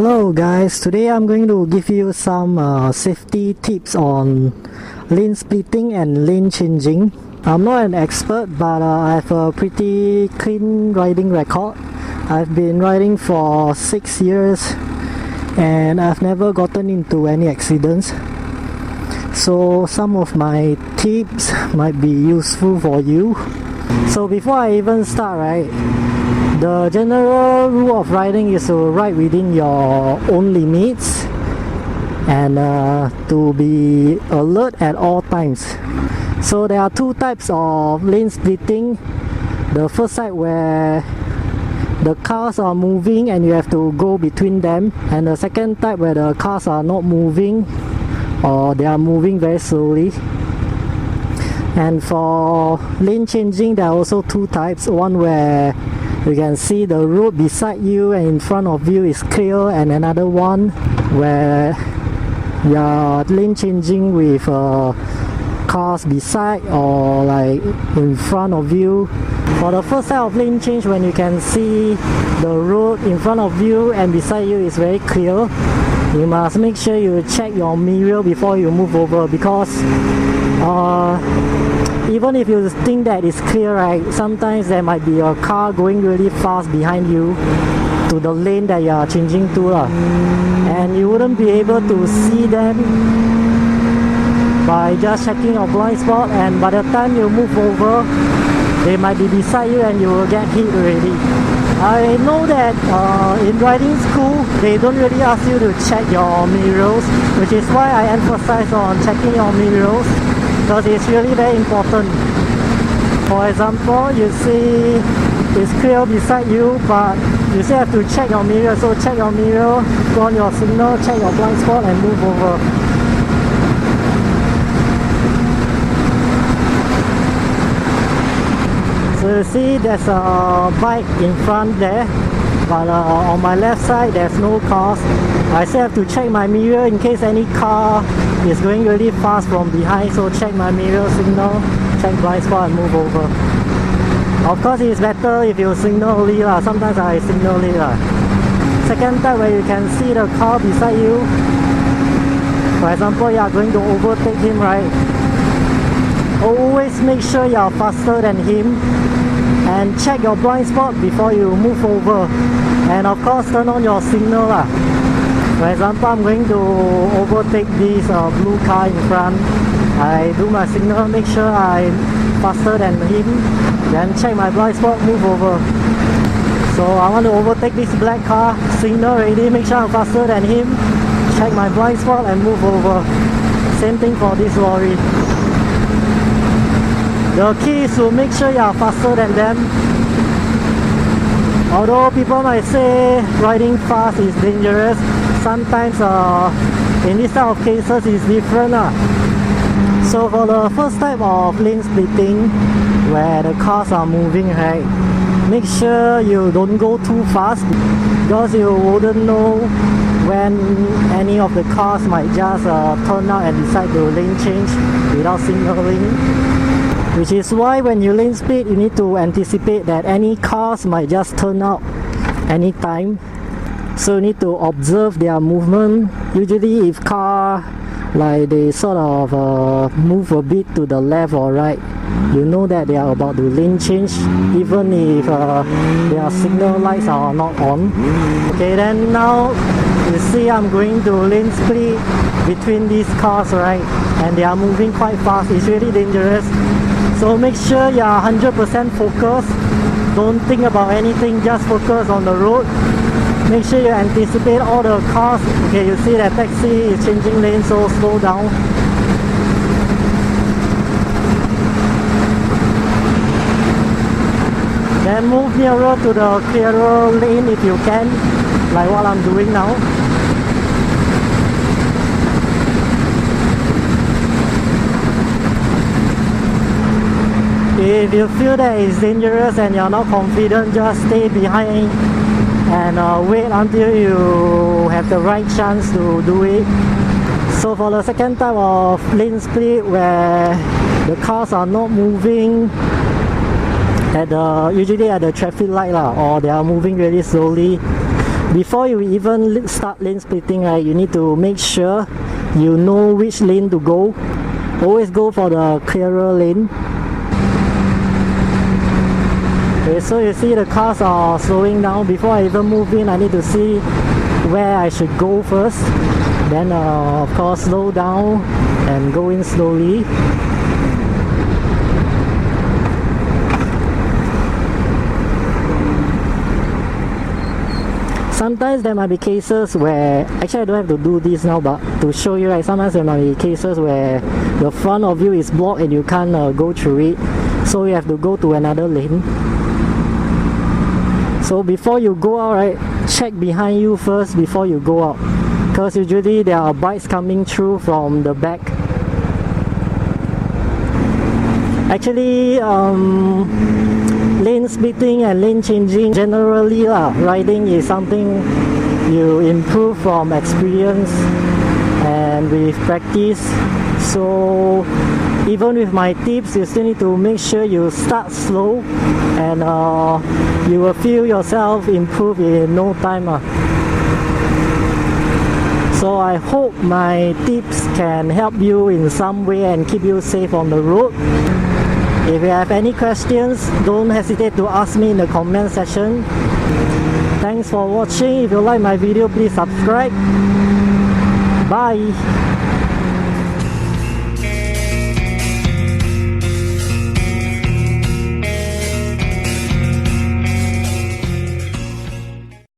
Hello guys, today I'm going to give you some safety tips on lane splitting and lane changing. I'm not an expert, but I have a pretty clean riding record. I've been riding for 6 years and I've never gotten into any accidents. So some of my tips might be useful for you. So before I even start, right, the general rule of riding is to ride within your own limits and to be alert at all times. So there are two types of lane splitting. The first side where the cars are moving and you have to go between them, and the second type where the cars are not moving or they are moving very slowly. And for lane changing, there are also two types. One where you can see the road beside you and in front of you is clear, and another one where you are lane changing with cars beside or like in front of you. For the first type of lane change, when you can see the road in front of you and beside you is very clear, you must make sure you check your mirror before you move over, because even if you think that it's clear, right, sometimes there might be a car going really fast behind you to the lane that you are changing to, and you wouldn't be able to see them by just checking your blind spot, and by the time you move over, they might be beside you and you will get hit already. I know that in riding school, they don't really ask you to check your mirrors, which is why I emphasize on checking your mirrors, because it's really very important. For example, you see it's clear beside you, but you still have to check your mirror. So check your mirror, go on your signal, check your blind spot and move over. So you see there's a bike in front there, but on my left side there's no cars. I still have to check my mirror in case any car is going really fast from behind. So check my mirror signal, check blind spot and move over. Of course it's better if you signal early, sometimes I signal early. Second type, where you can see the car beside you. For example, you are going to overtake him, right? Always make sure you are faster than him and check your blind spot before you move over, and of course turn on your signal. For example, I'm going to overtake this blue car in front. I do my signal, make sure I'm faster than him, then check my blind spot, move over. So I want to overtake this black car, signal already, make sure I'm faster than him, check my blind spot and move over. Same thing for this lorry. The key is to make sure you are faster than them. Although people might say riding fast is dangerous, sometimes in this type of cases it's different. So for the first type of lane splitting, where the cars are moving, right, make sure you don't go too fast, because you wouldn't know when any of the cars might just turn out and decide to lane change without signaling. Which is why when you lane split, you need to anticipate that any cars might just turn out anytime. So you need to observe their movement. Usually if car like they sort of move a bit to the left or right, you know that they are about to lane change, even if their signal lights are not on. Okay, then now you see I'm going to lane split between these cars, right, and they are moving quite fast. It's really dangerous. So make sure you are 100% focused. Don't think about anything, just focus on the road. Make sure you anticipate all the cars. Okay, you see that taxi is changing lane, so slow down. Then move nearer to the clearer lane if you can, like what I'm doing now. If you feel that it's dangerous and you're not confident, just stay behind and wait until you have the right chance to do it. So for the second type of lane split, where the cars are not moving at usually at the traffic light, or they are moving really slowly, before you even start lane splitting, right, you need to make sure you know which lane to go. Always go for the clearer lane. Okay, so you see the cars are slowing down. Before I even move in, I need to see where I should go first. Then of course slow down and go in slowly. Sometimes there might be cases where, actually I don't have to do this now, but to show you, right, sometimes there might be cases where the front of you is blocked and you can't go through it, so you have to go to another lane. So before you go out, right, check behind you first before you go out, because usually there are bikes coming through from the back. Actually, lane splitting and lane changing, generally riding is something you improve from experience and with practice. So even with my tips, you still need to make sure you start slow, and you will feel yourself improve in no time. So I hope my tips can help you in some way and keep you safe on the road. If you have any questions, don't hesitate to ask me in the comment section. Thanks for watching. If you like my video, please subscribe. Bye.